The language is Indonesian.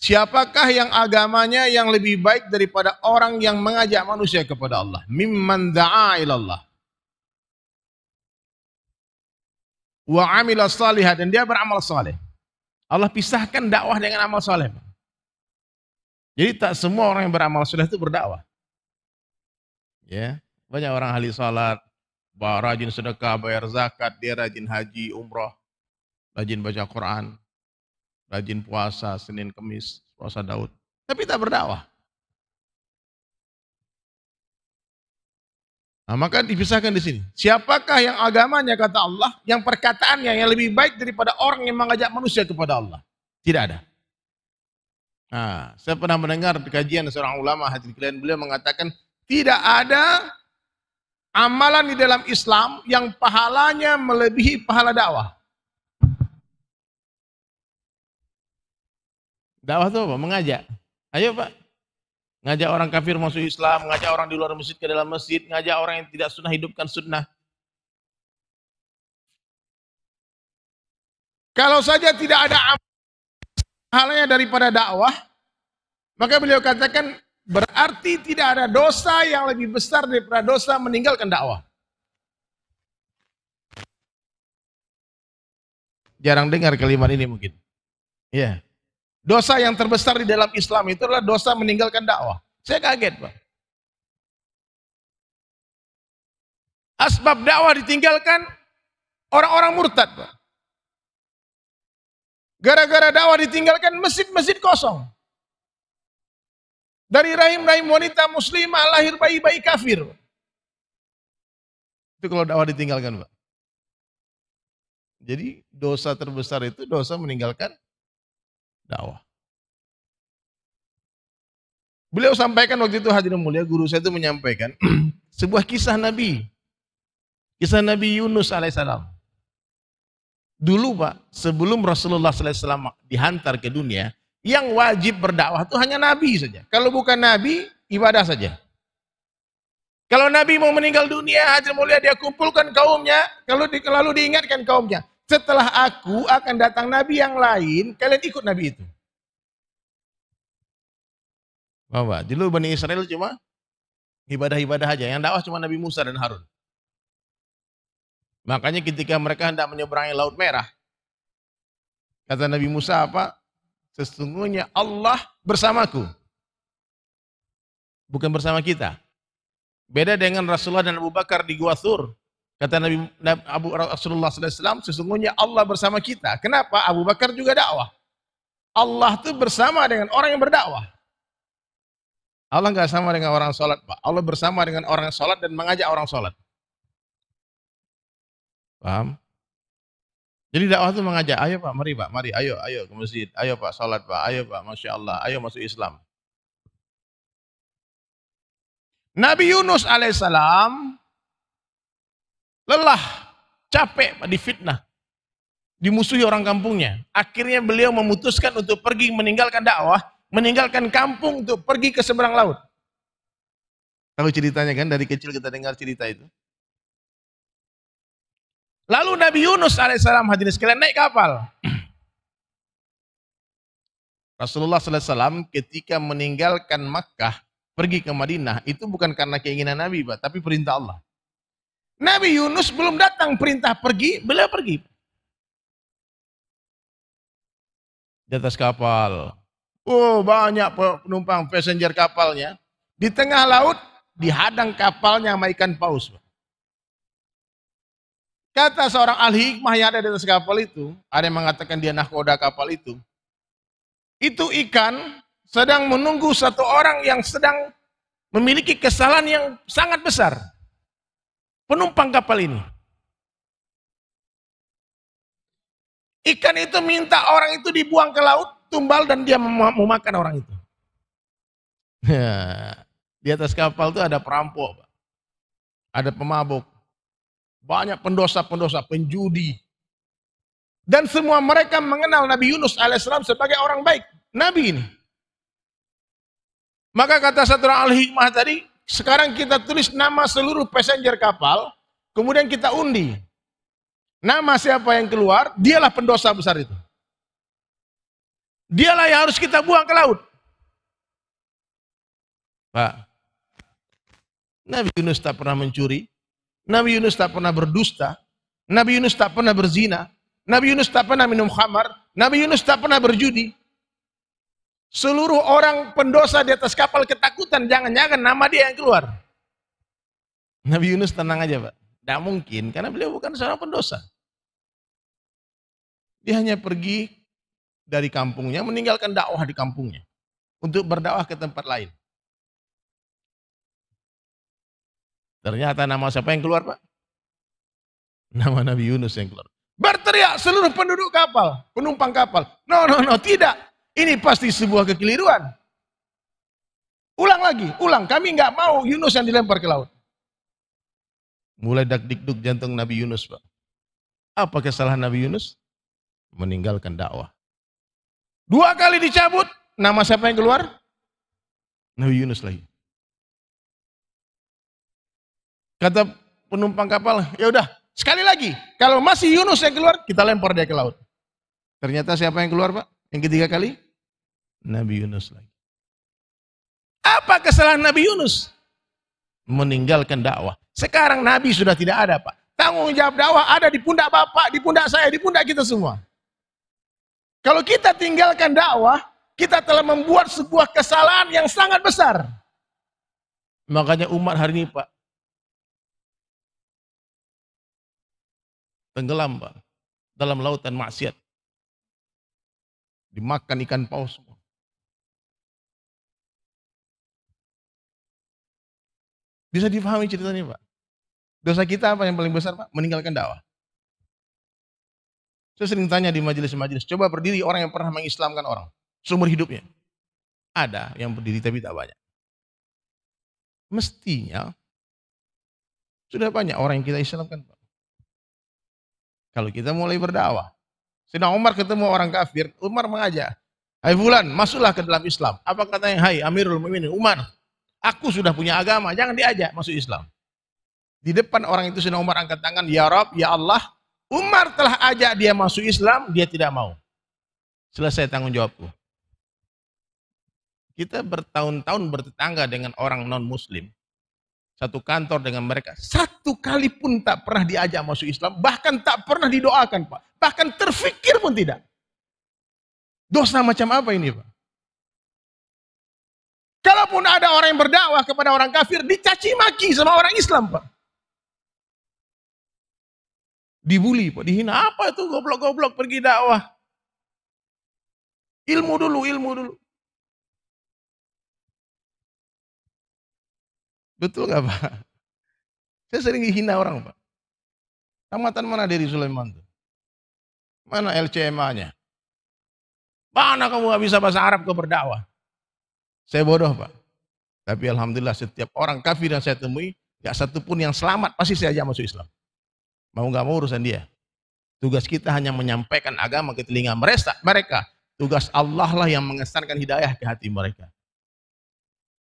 Siapakah yang agamanya yang lebih baik daripada orang yang mengajak manusia kepada Allah? Mimman da'a ilallah wa amila salihah, dan dia beramal saleh. Allah pisahkan dakwah dengan amal saleh. Jadi tak semua orang yang beramal saleh itu berdakwah. Ya, banyak orang ahli salat, rajin sedekah, bayar zakat, dia rajin haji, umrah, rajin baca Quran, rajin puasa Senin Kamis, puasa Daud, tapi tak berdakwah. Nah, maka dipisahkan di sini. Siapakah yang agamanya kata Allah, yang perkataannya yang lebih baik daripada orang yang mengajak manusia kepada Allah? Tidak ada. Nah, saya pernah mendengar di kajian seorang ulama hadirin kalian, beliau mengatakan tidak ada amalan di dalam Islam yang pahalanya melebihi pahala dakwah. Dakwah itu apa? Mengajak. Ayo Pak. Ngajak orang kafir masuk Islam, ngajak orang di luar masjid ke dalam masjid, ngajak orang yang tidak sunnah hidupkan sunnah. Kalau saja tidak ada pahalanya daripada dakwah, maka beliau katakan berarti tidak ada dosa yang lebih besar daripada dosa meninggalkan dakwah. Jarang dengar kalimat ini mungkin. Ya. Dosa yang terbesar di dalam Islam itu adalah dosa meninggalkan dakwah. Saya kaget, Pak. Asbab dakwah ditinggalkan orang-orang murtad, Pak. Gara-gara dakwah ditinggalkan, masjid-masjid kosong. Dari rahim-rahim wanita muslimah lahir bayi-bayi kafir. Itu kalau dakwah ditinggalkan, Pak. Jadi dosa terbesar itu dosa meninggalkan dakwah. Beliau sampaikan waktu itu, hadirin mulia, guru saya itu menyampaikan sebuah kisah Nabi. Kisah Nabi Yunus alaihissalam. Dulu Pak, sebelum Rasulullah SAW dihantar ke dunia, yang wajib berdakwah itu hanya Nabi saja. Kalau bukan Nabi, ibadah saja. Kalau Nabi mau meninggal dunia, hadirin mulia, dia kumpulkan kaumnya, lalu diingatkan kaumnya, setelah aku akan datang Nabi yang lain, kalian ikut Nabi itu. Bapak, dulu Bani Israel cuma ibadah-ibadah aja, yang dakwah cuma Nabi Musa dan Harun. Makanya ketika mereka hendak menyeberangi Laut Merah, kata Nabi Musa apa? Sesungguhnya Allah bersamaku, bukan bersama kita. Beda dengan Rasulullah dan Abu Bakar di Gua Thur. Kata Rasulullah SAW, sesungguhnya Allah bersama kita. Kenapa? Abu Bakar juga dakwah. Allah itu bersama dengan orang yang berdakwah. Allah nggak sama dengan orang sholat, Pak. Allah bersama dengan orang sholat dan mengajak orang sholat. Paham? Jadi dakwah itu mengajak, ayo Pak, mari ayo ke masjid, ayo Pak, sholat Pak, ayo Pak, Masya Allah, ayo masuk Islam. Nabi Yunus alaihissalam lelah, capek Pak, difitnah, dimusuhi orang kampungnya. Akhirnya beliau memutuskan untuk pergi meninggalkan dakwah, meninggalkan kampung untuk pergi ke seberang laut. Tahu ceritanya kan, dari kecil kita dengar cerita itu. Lalu Nabi Yunus alaihissalam, hadirin sekalian, naik kapal. Rasulullah SAW ketika meninggalkan Makkah, pergi ke Madinah, itu bukan karena keinginan Nabi, Pak, tapi perintah Allah. Nabi Yunus belum datang perintah pergi, beliau pergi. Di atas kapal. Oh, banyak penumpang, passenger kapalnya. Di tengah laut, dihadang kapalnya sama ikan paus. Kata seorang ahli hikmah yang ada di atas kapal itu, ada yang mengatakan dia nahkoda kapal itu ikan sedang menunggu satu orang yang sedang memiliki kesalahan yang sangat besar. Penumpang kapal ini. Ikan itu minta orang itu dibuang ke laut, tumbal, dan dia mau makan orang itu. Di atas kapal itu ada perampok, ada pemabuk, banyak pendosa-pendosa, penjudi. Dan semua mereka mengenal Nabi Yunus alaihissalam sebagai orang baik. Nabi ini. Maka kata satu orang al-hikmah tadi, sekarang kita tulis nama seluruh passenger kapal, kemudian kita undi. Nama siapa yang keluar, dialah pendosa besar itu. Dialah yang harus kita buang ke laut. Pak, Nabi Yunus tak pernah mencuri, Nabi Yunus tak pernah berdusta, Nabi Yunus tak pernah berzina, Nabi Yunus tak pernah minum khamar, Nabi Yunus tak pernah berjudi. Seluruh orang pendosa di atas kapal ketakutan, jangan-jangan nama dia yang keluar. Nabi Yunus tenang aja Pak, tidak mungkin karena beliau bukan seorang pendosa. Dia hanya pergi dari kampungnya, meninggalkan dakwah di kampungnya untuk berdakwah ke tempat lain. Ternyata nama siapa yang keluar Pak? Nama Nabi Yunus yang keluar. Berteriak seluruh penduduk kapal, penumpang kapal. No, tidak. Ini pasti sebuah kekeliruan. Ulang lagi, kami nggak mau Yunus yang dilempar ke laut. Mulai dak-dikduk jantung Nabi Yunus Pak. Apa kesalahan Nabi Yunus? Meninggalkan dakwah. 2 kali dicabut, nama siapa yang keluar? Nabi Yunus lagi. Kata penumpang kapal, ya udah sekali lagi, kalau masih Yunus yang keluar, kita lempar dia ke laut. Ternyata siapa yang keluar Pak? Yang ketiga kali? Nabi Yunus lagi. Apa kesalahan Nabi Yunus? Meninggalkan dakwah. Sekarang Nabi sudah tidak ada Pak. Tanggung jawab dakwah ada di pundak Bapak, di pundak saya, di pundak kita semua. Kalau kita tinggalkan dakwah, kita telah membuat sebuah kesalahan yang sangat besar. Makanya umat hari ini Pak, tenggelam Pak, dalam lautan maksiat. Dimakan ikan paus semua. Bisa dipahami ceritanya Pak. Dosa kita apa yang paling besar Pak? Meninggalkan dakwah. Saya sering tanya di majelis-majelis, coba berdiri orang yang pernah mengislamkan orang seumur hidupnya. Ada yang berdiri tapi tak banyak. Mestinya sudah banyak orang yang kita islamkan Pak. Kalau kita mulai berdakwah. Sayyidina Umar ketemu orang kafir, Umar mengajak, "Hai fulan, masuklah ke dalam Islam." Apa katanya? "Hai Amirul Mukminin, Umar, aku sudah punya agama, jangan diajak masuk Islam." Di depan orang itu Sayyidina Umar angkat tangan, "Ya Rabb, ya Allah, Umar telah ajak dia masuk Islam, dia tidak mau. Selesai tanggung jawabku." Kita bertahun-tahun bertetangga dengan orang non-muslim. Satu kantor dengan mereka. Satu kali pun tak pernah diajak masuk Islam. Bahkan tak pernah didoakan Pak. Bahkan terfikir pun tidak. Dosa macam apa ini Pak? Kalaupun ada orang yang berdakwah kepada orang kafir, dicaci maki sama orang Islam Pak. Dibully Pak, dihina. Apa itu goblok-goblok pergi dakwah? Ilmu dulu. Betul gak Pak? Saya sering dihina orang Pak. Tamatan mana dari Sulaiman tuh? Mana LCMA-nya? Mana kamu gak bisa bahasa Arab kau berdakwah? Saya bodoh Pak. Tapi alhamdulillah setiap orang kafir yang saya temui, gak satu pun yang selamat pasti saya ajak masuk Islam. Mau gak mau urusan dia. Tugas kita hanya menyampaikan agama ke telinga mereka. Tugas Allah lah yang mengesankan hidayah ke hati mereka.